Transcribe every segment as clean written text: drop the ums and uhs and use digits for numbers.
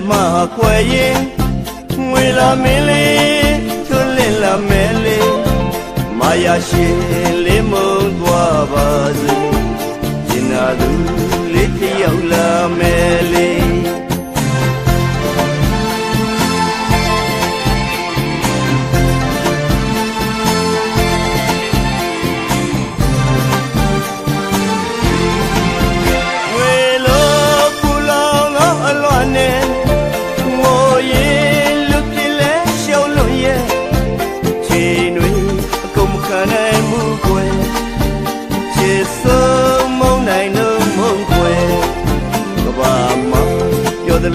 မှာကွယ်ရင်ငွေလာမင်းလေးထွန်းလင်းလာမယ်လေမာယာရှိလေးမုံသွားပါစေကျင်နာသူလေးတယောက်လာမယ်လေ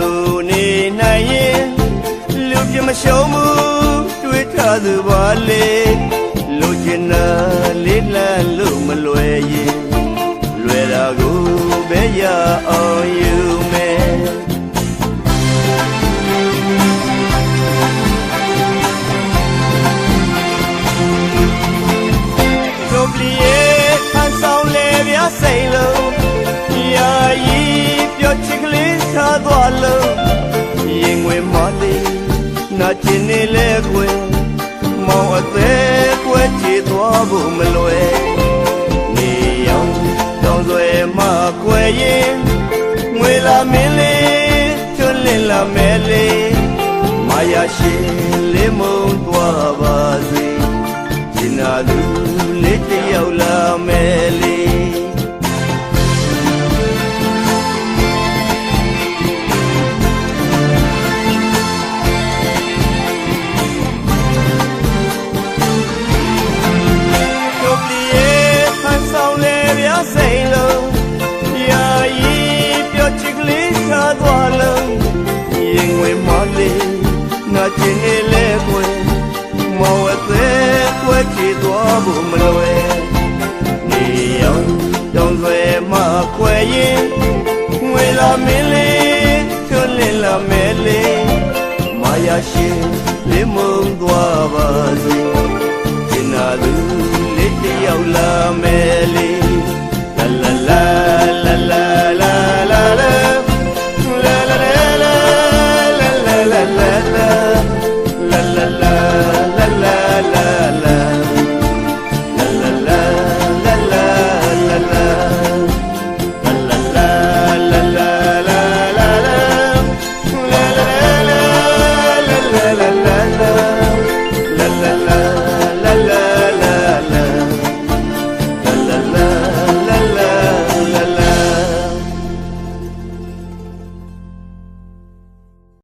လူနေနိုင်ရင်လူပြမရှုံးမှုတွေးထားသူပါလေလူကျင်နာလေးလန်းလို့မလွယ်ရင်လွယ်တာကိုပဲရအောင်ယူမယ်တို့ပလီရဲ့အန်ဆောင်လေပြစိတ်လုံးယာယီပြောချစ်ကလေးထားသွားလို့ရင်ဝင်မလေးနာကျင်နေလဲခွေမောင်အသေးကွဲချေသွားဖို့မလွယ်နေရောက်တောင်းဆွဲမှကွယ်ရင်ငွေလာမင်းလေးချွတ်လင်းလာမယ်လေမာယာရှိလေးမုံသွားပါစေကျင်နာသူလေးတယောက်လာမယ်လေစိတ်လုံးယာယီပြောချစ်ကလေးထားသွားလို့ရင်ဝင်မလေးနာကျင်နေလဲခွေမောင်အသေးကွဲချေသွားဖို့မလွယ်နေရောက်တောင်းဆွဲမှခွဲရင်ငွေလာမင်းလေးချွတ်လင်းလာမယ်လေမာယာရှိလေးမုံသွားပါစေကျင်နာသူလေးတယောက်လာမယ်လေ